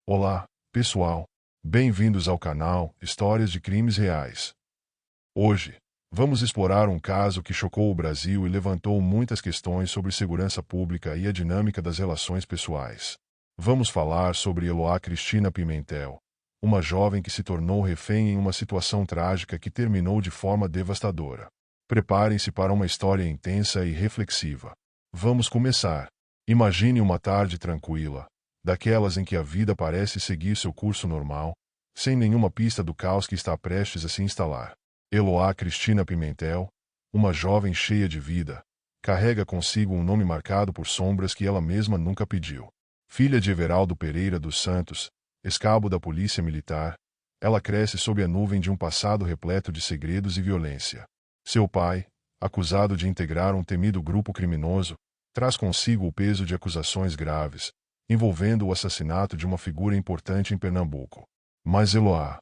Olá, pessoal. Bem-vindos ao canal Histórias de Crimes Reais. Hoje, vamos explorar um caso que chocou o Brasil e levantou muitas questões sobre segurança pública e a dinâmica das relações pessoais. Vamos falar sobre Eloá Cristina Pimentel, uma jovem que se tornou refém em uma situação trágica que terminou de forma devastadora. Preparem-se para uma história intensa e reflexiva. Vamos começar. Imagine uma tarde tranquila, daquelas em que a vida parece seguir seu curso normal, sem nenhuma pista do caos que está prestes a se instalar. Eloá Cristina Pimentel, uma jovem cheia de vida, carrega consigo um nome marcado por sombras que ela mesma nunca pediu. Filha de Everaldo Pereira dos Santos, ex-cabo da Polícia Militar, ela cresce sob a nuvem de um passado repleto de segredos e violência. Seu pai, acusado de integrar um temido grupo criminoso, traz consigo o peso de acusações graves, envolvendo o assassinato de uma figura importante em Pernambuco. Mas Eloá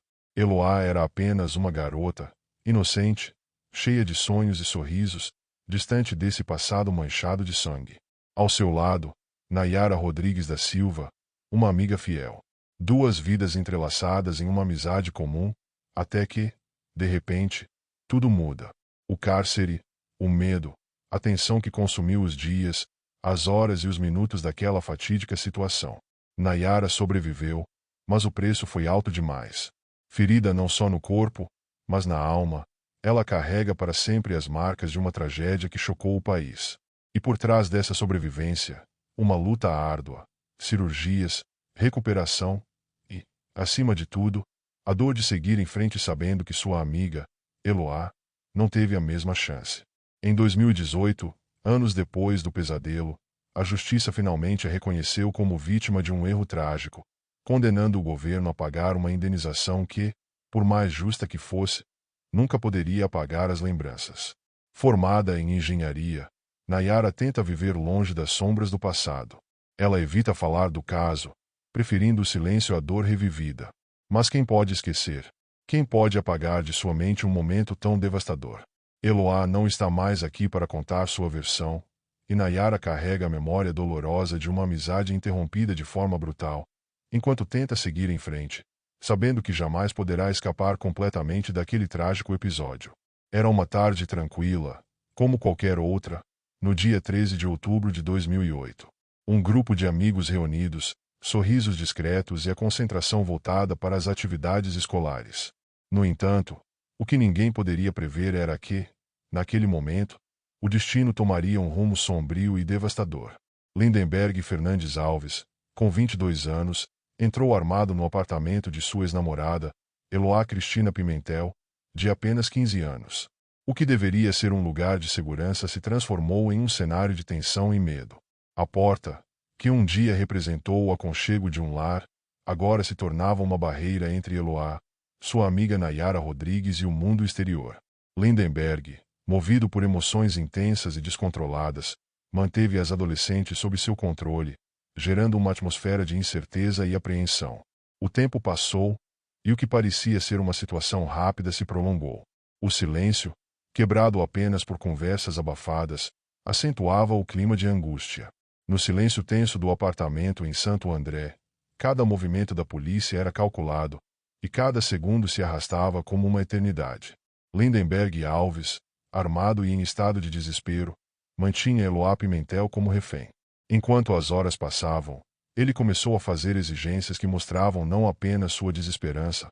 era apenas uma garota, inocente, cheia de sonhos e sorrisos, distante desse passado manchado de sangue. Ao seu lado, Nayara Rodrigues da Silva, uma amiga fiel. Duas vidas entrelaçadas em uma amizade comum, até que, de repente, tudo muda. O cárcere, o medo, a tensão que consumiu os dias, as horas e os minutos daquela fatídica situação. Nayara sobreviveu, mas o preço foi alto demais. Ferida não só no corpo, mas na alma, ela carrega para sempre as marcas de uma tragédia que chocou o país. E por trás dessa sobrevivência, uma luta árdua, cirurgias, recuperação e, acima de tudo, a dor de seguir em frente sabendo que sua amiga, Eloá, não teve a mesma chance. Em 2018, anos depois do pesadelo, a justiça finalmente a reconheceu como vítima de um erro trágico, condenando o governo a pagar uma indenização que, por mais justa que fosse, nunca poderia apagar as lembranças. Formada em engenharia, Nayara tenta viver longe das sombras do passado. Ela evita falar do caso, preferindo o silêncio à dor revivida. Mas quem pode esquecer? Quem pode apagar de sua mente um momento tão devastador? Eloá não está mais aqui para contar sua versão, e Nayara carrega a memória dolorosa de uma amizade interrompida de forma brutal, enquanto tenta seguir em frente, sabendo que jamais poderá escapar completamente daquele trágico episódio. Era uma tarde tranquila, como qualquer outra, no dia 13 de outubro de 2008. Um grupo de amigos reunidos, sorrisos discretos e a concentração voltada para as atividades escolares. No entanto, o que ninguém poderia prever era que, naquele momento, o destino tomaria um rumo sombrio e devastador. Lindenberg Fernandes Alves, com 22 anos, entrou armado no apartamento de sua ex-namorada, Eloá Cristina Pimentel, de apenas 15 anos. O que deveria ser um lugar de segurança se transformou em um cenário de tensão e medo. A porta, que um dia representou o aconchego de um lar, agora se tornava uma barreira entre Eloá, sua amiga Nayara Rodrigues e o mundo exterior. Lindenberg, movido por emoções intensas e descontroladas, manteve as adolescentes sob seu controle, gerando uma atmosfera de incerteza e apreensão. O tempo passou, e o que parecia ser uma situação rápida se prolongou. O silêncio, quebrado apenas por conversas abafadas, acentuava o clima de angústia. No silêncio tenso do apartamento em Santo André, cada movimento da polícia era calculado, e cada segundo se arrastava como uma eternidade. Lindenberg Alves, armado e em estado de desespero, mantinha Eloá Pimentel como refém. Enquanto as horas passavam, ele começou a fazer exigências que mostravam não apenas sua desesperança,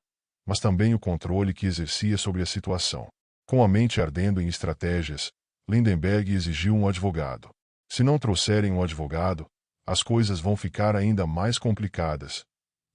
mas também o controle que exercia sobre a situação. Com a mente ardendo em estratégias, Lindenberg exigiu um advogado. Se não trouxerem um advogado, as coisas vão ficar ainda mais complicadas,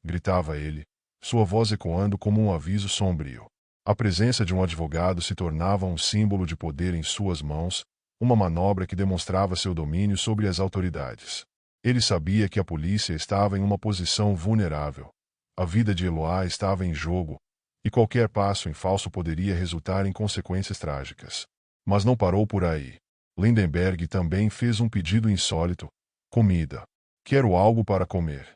gritava ele, sua voz ecoando como um aviso sombrio. A presença de um advogado se tornava um símbolo de poder em suas mãos, uma manobra que demonstrava seu domínio sobre as autoridades. Ele sabia que a polícia estava em uma posição vulnerável. A vida de Eloá estava em jogo, e qualquer passo em falso poderia resultar em consequências trágicas. Mas não parou por aí. Lindenberg também fez um pedido insólito: comida. Quero algo para comer,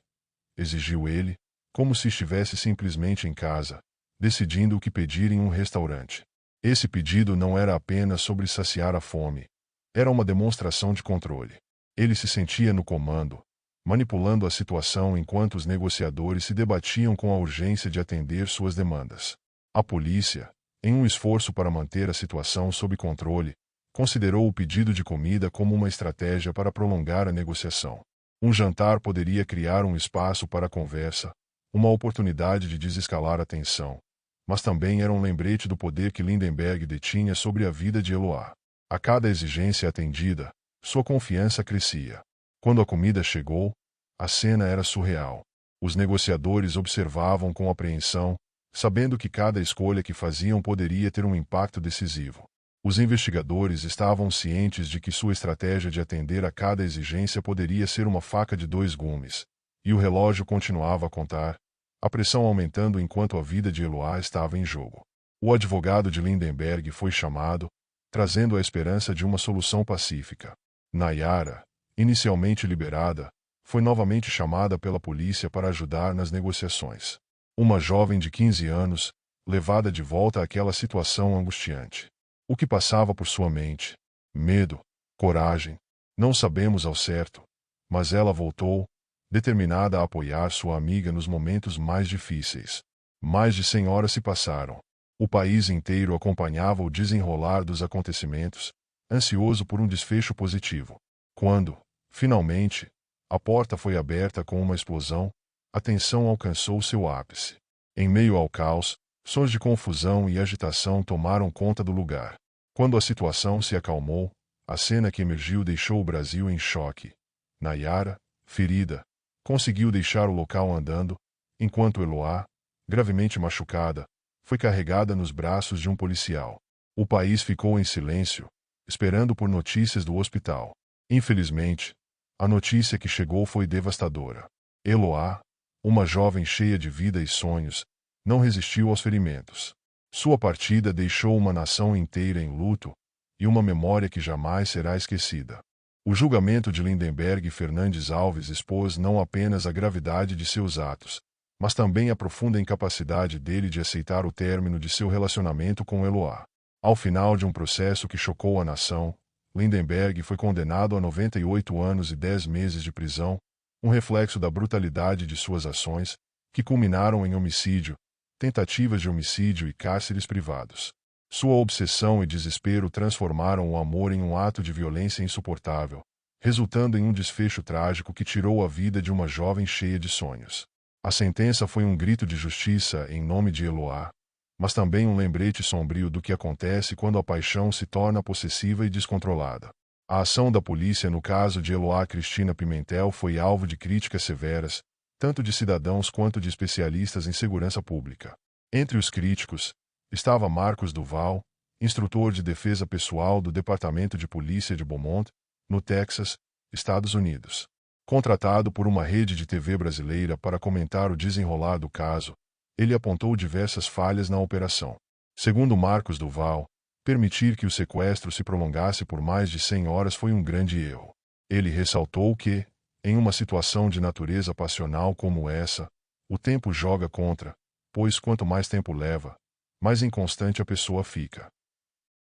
exigiu ele, como se estivesse simplesmente em casa, decidindo o que pedir em um restaurante. Esse pedido não era apenas sobre saciar a fome. Era uma demonstração de controle. Ele se sentia no comando, manipulando a situação enquanto os negociadores se debatiam com a urgência de atender suas demandas. A polícia, em um esforço para manter a situação sob controle, considerou o pedido de comida como uma estratégia para prolongar a negociação. Um jantar poderia criar um espaço para a conversa, uma oportunidade de desescalar a tensão, mas também era um lembrete do poder que Lindenberg detinha sobre a vida de Eloá. A cada exigência atendida, sua confiança crescia. Quando a comida chegou, a cena era surreal. Os negociadores observavam com apreensão, sabendo que cada escolha que faziam poderia ter um impacto decisivo. Os investigadores estavam cientes de que sua estratégia de atender a cada exigência poderia ser uma faca de dois gumes, e o relógio continuava a contar, a pressão aumentando enquanto a vida de Eloá estava em jogo. O advogado de Lindenberg foi chamado, trazendo a esperança de uma solução pacífica. Nayara, inicialmente liberada, foi novamente chamada pela polícia para ajudar nas negociações. Uma jovem de 15 anos, levada de volta àquela situação angustiante. O que passava por sua mente? Medo, coragem, não sabemos ao certo, mas ela voltou, determinada a apoiar sua amiga nos momentos mais difíceis. Mais de 100 horas se passaram. O país inteiro acompanhava o desenrolar dos acontecimentos, ansioso por um desfecho positivo. Quando, finalmente, a porta foi aberta com uma explosão, a tensão alcançou seu ápice. Em meio ao caos, sons de confusão e agitação tomaram conta do lugar. Quando a situação se acalmou, a cena que emergiu deixou o Brasil em choque. Nayara, ferida, conseguiu deixar o local andando, enquanto Eloá, gravemente machucada, foi carregada nos braços de um policial. O país ficou em silêncio, esperando por notícias do hospital. Infelizmente, a notícia que chegou foi devastadora. Eloá, uma jovem cheia de vida e sonhos, não resistiu aos ferimentos. Sua partida deixou uma nação inteira em luto, e uma memória que jamais será esquecida. O julgamento de Lindenberg Fernandes Alves expôs não apenas a gravidade de seus atos, mas também a profunda incapacidade dele de aceitar o término de seu relacionamento com Eloá. Ao final de um processo que chocou a nação, Lindenberg foi condenado a 98 anos e 10 meses de prisão, um reflexo da brutalidade de suas ações, que culminaram em homicídio, tentativas de homicídio e cárceres privados. Sua obsessão e desespero transformaram o amor em um ato de violência insuportável, resultando em um desfecho trágico que tirou a vida de uma jovem cheia de sonhos. A sentença foi um grito de justiça em nome de Eloá, mas também um lembrete sombrio do que acontece quando a paixão se torna possessiva e descontrolada. A ação da polícia no caso de Eloá Cristina Pimentel foi alvo de críticas severas, tanto de cidadãos quanto de especialistas em segurança pública. Entre os críticos, estava Marcos Duval, instrutor de defesa pessoal do Departamento de Polícia de Beaumont, no Texas, Estados Unidos. Contratado por uma rede de TV brasileira para comentar o desenrolar do caso, ele apontou diversas falhas na operação. Segundo Marcos Duval, permitir que o sequestro se prolongasse por mais de 100 horas foi um grande erro. Ele ressaltou que, em uma situação de natureza passional como essa, o tempo joga contra, pois quanto mais tempo leva, mais inconstante a pessoa fica.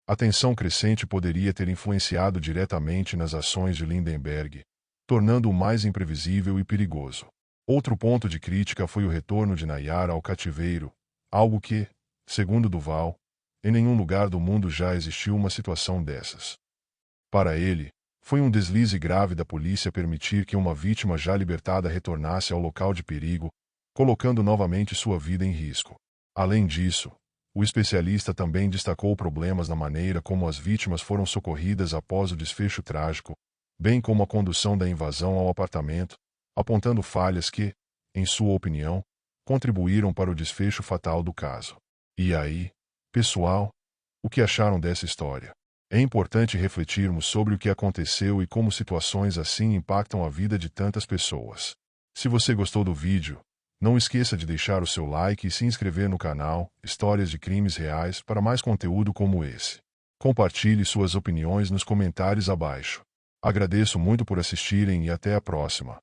A tensão crescente poderia ter influenciado diretamente nas ações de Lindenberg, tornando-o mais imprevisível e perigoso. Outro ponto de crítica foi o retorno de Nayara ao cativeiro, algo que, segundo Duval, em nenhum lugar do mundo já existiu uma situação dessas. Para ele, foi um deslize grave da polícia permitir que uma vítima já libertada retornasse ao local de perigo, colocando novamente sua vida em risco. Além disso, o especialista também destacou problemas na maneira como as vítimas foram socorridas após o desfecho trágico, bem como a condução da invasão ao apartamento, apontando falhas que, em sua opinião, contribuíram para o desfecho fatal do caso. E aí, pessoal, o que acharam dessa história? É importante refletirmos sobre o que aconteceu e como situações assim impactam a vida de tantas pessoas. Se você gostou do vídeo, não esqueça de deixar o seu like e se inscrever no canal Histórias de Crimes Reais para mais conteúdo como esse. Compartilhe suas opiniões nos comentários abaixo. Agradeço muito por assistirem e até a próxima.